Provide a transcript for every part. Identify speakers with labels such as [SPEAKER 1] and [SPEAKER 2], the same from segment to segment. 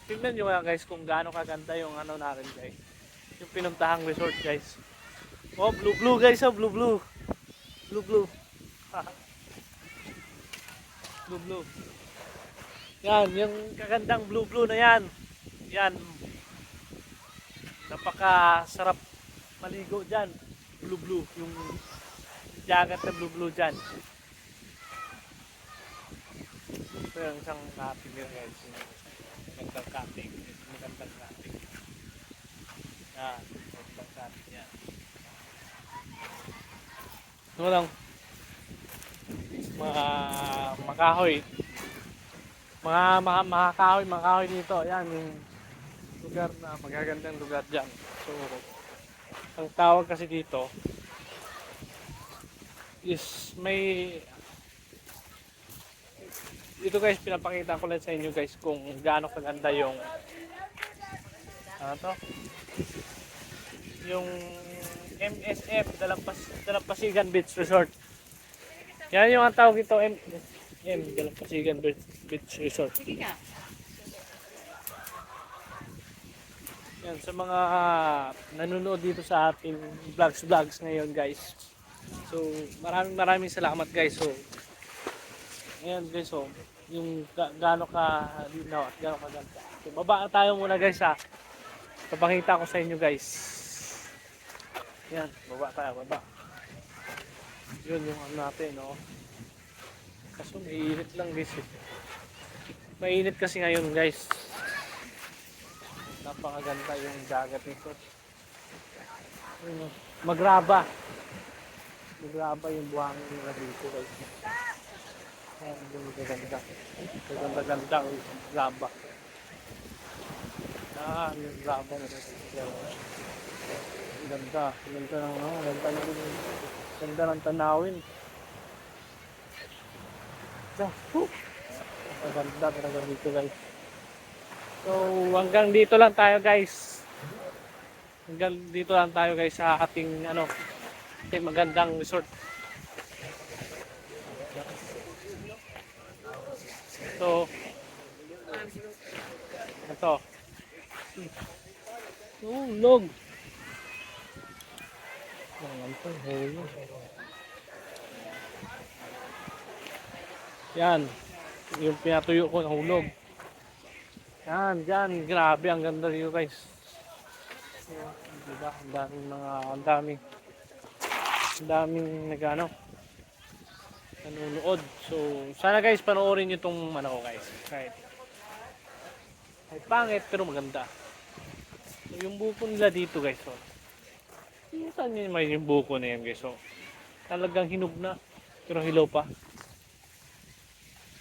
[SPEAKER 1] tingnan nyo nga guys kung gaano kaganda yung ano natin guys. Yung pinuntahang resort guys. Oh, blue blue guys, oh, blue blue. Blue blue. Blue blue. Yan, yung kagandang blue blue na yan. Yan, napaka-sarap maligo dyan. Blue blue, yung dagat na blue blue dyan. Ito yung isang natin yun guys. Magandang cutting. Magandang cutting. Yan, magandang cutting yan. Ito lang, mga makahoy. Mga kahoy dito. Yan, yung lugar na magagandang lugar dyan. So, ang tawag kasi dito is may dito guys, pinapakita ko lang sa inyo guys kung gaano kaganda yung ano to, yung MSF Dalampasigan Beach Resort. Yan yung ang tawag dito, MSM Dalampasigan Beach Resort. Yan sa mga nanonood dito sa ating vlogs ngayon guys. So maraming salamat guys. So ayan guys, so yung gaano ka linaw at gaano ka ganda. So baba tayo muna guys ha. Papakita ko sa inyo guys. Yan, baba tayo, baba. Yun yung ano natin, no. Kaso mainit lang guys eh. Mainit kasi ngayon guys. Napakaganda yung dagat nito. Magraba. Magraba yung buhangin nila dito guys. Ayan, yung magaganda. Magaganda yung magraba. Yung magraba na dito. Ang ganda. Ang ganda ng ano. Ganda ng tanawin. Ang ganda talaga dito guys. So hanggang dito lang tayo guys. Hanggang dito lang tayo guys sa ating ano, ating magandang resort. So ito. Log. Yan. Yung pinatuyo ko ng hulog. Yan, dyan. Grabe, ang ganda dito guys. Diba? Ang daming nagano nanonood. So, sana guys, panoorin nyo itong ano ko guys. Kahit pangit, pero maganda. So, yung buko nila dito guys. So, saan nyo may yung buko na yan guys. So, talagang hinog na, pero hilaw pa.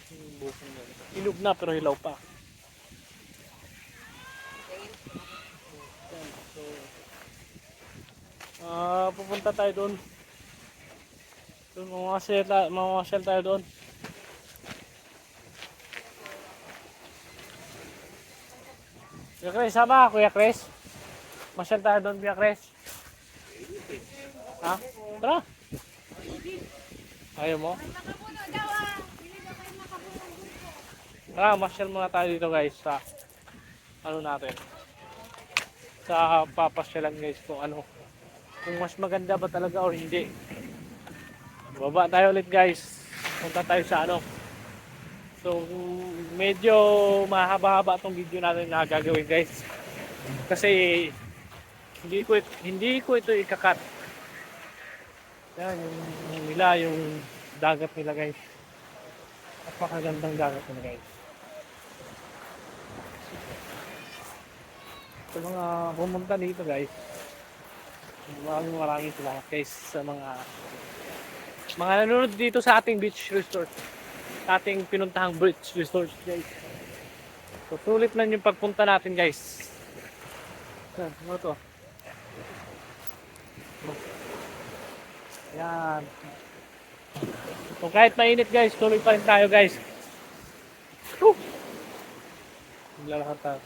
[SPEAKER 1] Yung buko nila. Hinog na, pero hilaw pa. Pupunta tayo doon. Mamasyal tayo doon. Kuya Chris, sama Kuya Chris. Masyal tayo doon, Kuya Chris. Ha? Tara. Ayaw mo? Tara, masyal muna tayo dito guys sa ano natin. Sa papasyalan guys kung ano. Kung mas maganda ba talaga o hindi. Baba tayo ulit guys. Punta tayo sa ano. So medyo mahaba-haba itong video natin na gagawin guys. Kasi hindi ko ito ikakat. Yan yung nila, yung dagat nila guys. Napakagandang dagat nila guys. Sa mga pumunta dito guys, maraming salamat guys sa mga nanonood dito sa ating beach resort, sa ating pinuntahang beach resort guys. So sulit na yung pagpunta natin guys. Ano to? Yan. So kahit mainit guys, tuloy pa rin tayo guys. Lalakad tayo.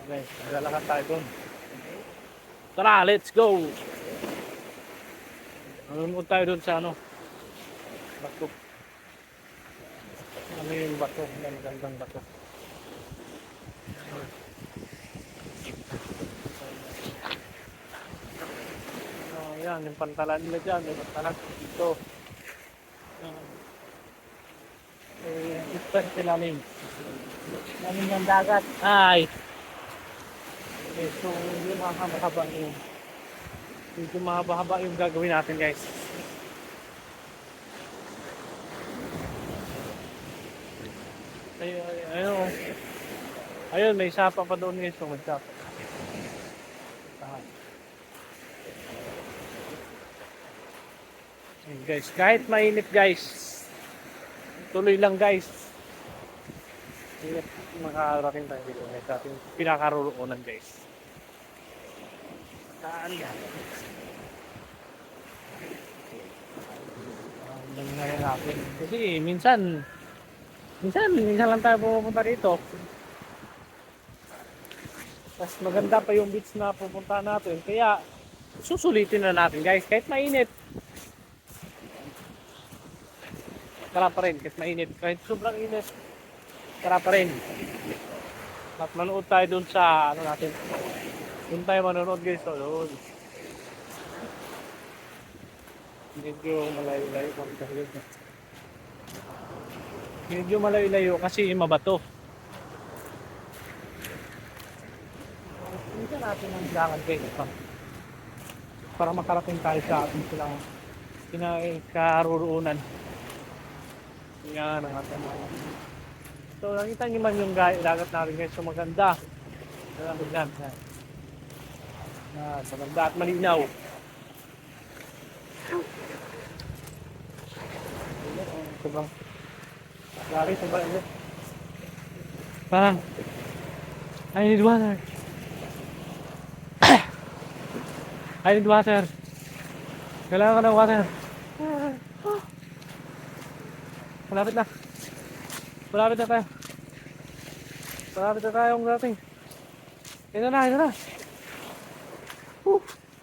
[SPEAKER 1] Okay, lalakad tayo doon. Tara, let's go! Nanonood tayo doon sa ano, bato. Ano yung bato? Yan, gandang bato. Oh, yan, yung pantalan nila dyan. May pantalan dito. Ito sila rin. Namin ng dagat. Ay! Okay, so yung mahaba-haba yung medyo mahaba-haba yung gagawin natin guys. Ayun, ayun. Ayun, may sapa pa doon guys. So, may sapa. Ayun, guys, kahit mainit guys. Tuloy lang guys. Makakarating tayo dito guys. Sa ating pinakaroroonan guys. Saan yan? Yan nga yan natin. Kasi minsan lang tayo pupunta dito. Mas maganda pa yung beach na pupunta natin. Kaya susulitin na natin guys. Kahit mainit. Tara pa rin. Kahit mainit. Kahit sobrang init. Tara pa rin. At manood tayo dun sa ano natin. Dun tayo manonood guys. So, doon. Medyo malayo-layo. Medyo malayo-layo kasi mabato. Hindi natin ang lakad guys. Para makarating tayo sa ating pinakakaroroonan. Yan ang ating mga. So nakita niyo man yung dagat natin guys. So maganda. Yan. Maganda at malinaw. Sobrang init. Parang I need water. I need water. Kailangan ko ng water. Malapit na. Malapit na tayo. Malapit na tayong dating. Ito na.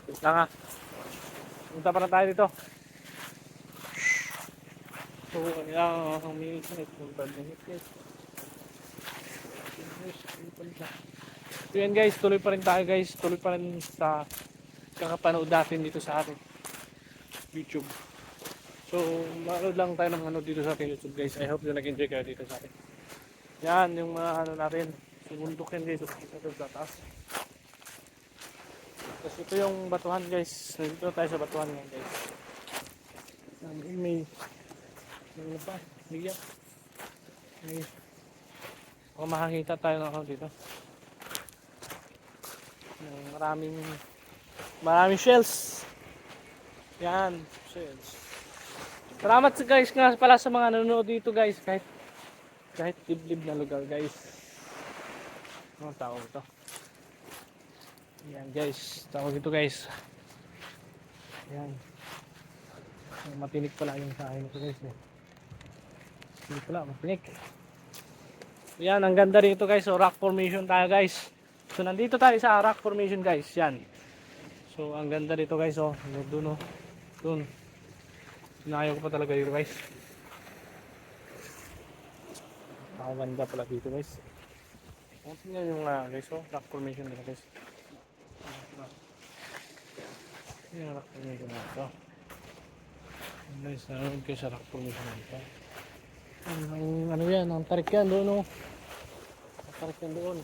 [SPEAKER 1] Wait lang ha. Punta pa na tayo dito. So, kailangan ang minute. Punta na minute. So yan guys, tuloy pa rin tayo guys. Tuloy pa rin sa kakapanood natin dito sa ating YouTube. So, manood lang tayo ng ano dito sa ating YouTube guys. I hope you nag-enjoy kayo dito sa atin. Yan, yung mga ano natin. Sumundok yan dito sa taas. Tapos ito yung batuhan guys. Nandito tayo sa batuhan yan guys. May ano pa? Biyak. Kung makakita tayo ng ako dito. Maraming shells. Yan, shells. Salamat guys nga pala sa mga nanonood dito guys. Kahit liblib na lugar guys. Ano tawag ito? Yan guys, tawag ito guys. Yan. Matinik pala yung sa akin ito guys. Hindi pala, matinik. Yan, ang ganda rito guys. So, rock formation tayo guys. So, nandito tayo sa rock formation guys. Yan. So, ang ganda dito guys. Oh, doon oh. Doon. Sinayaw ko pa talaga dito guys. Ang ganda pala dito guys. Tingnan yung guys. Oh, rock formation dito guys. Yan, rock formation dito. Guys, nanonood kayo sa rock formation dito. Ano yan? Ang tarik yan doon oh. Ang tarik yan doon.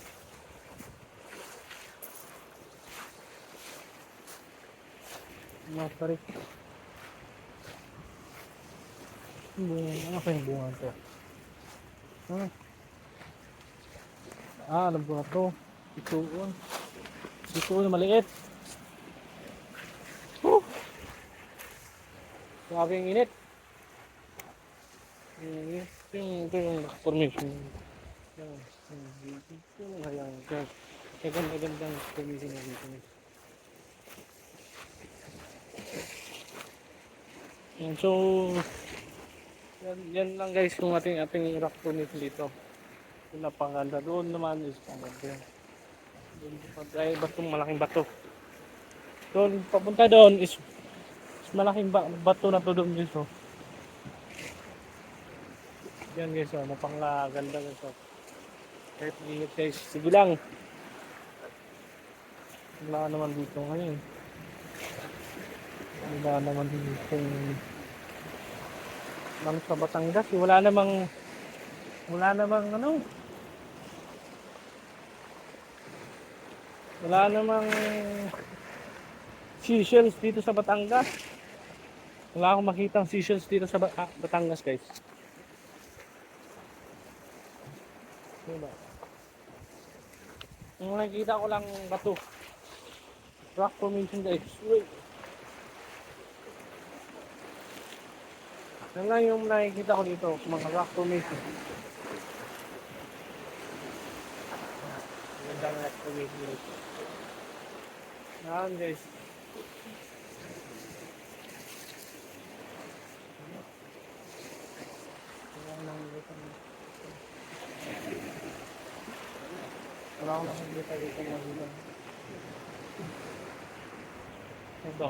[SPEAKER 1] Matarik. Ano pa yung bunga ito? Alam ko na ito. Ituon maliit. Grabe yung init. Ito yung formation. Ito yung hayang. Gagandang formation na dito. So, yan lang guys kung ating rock formation dito. Yung napanganda doon naman is panganda. Doon ay batong malaking bato. Doon papunta doon is malaking bato na to doon dito. Yan guys, oh, napangaganda guys. Oh. Kahit init guys, sige lang. Wala naman dito ngayon. Wala naman dito. Ano sa Batangas, wala namang ano, wala namang seashells dito sa Batangas. Wala akong makitang seashells dito sa Batangas guys. Diba? Yung nakikita ko lang bato. Rock formation guys. Wait. Yan lang yung nakikita ko dito, mga rock formation. Magandang rock formation guys. Yan guys. Wala akong nakikita dito mga dito. Ito.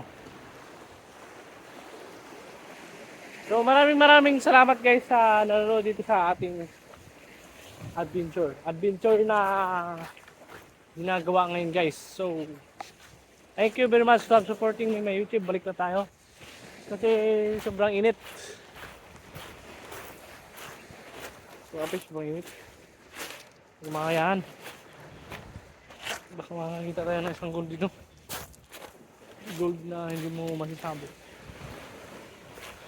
[SPEAKER 1] So maraming salamat guys sa nanonood dito sa ating adventure na ginagawa ngayon guys. So thank you very much for supporting me my YouTube. Balik na tayo kasi sobrang init. Sobrang init yung mga yan. Baka makakita tayo ng isang gold dito, gold na hindi mo masasabi.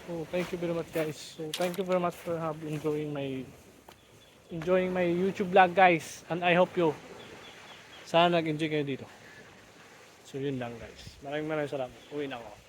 [SPEAKER 1] So thank you very much guys. So thank you very much for enjoying my YouTube vlog guys. And I hope you sana nag-enjoy kayo dito. So yun lang guys. Maraming salamat. Uwi na ako.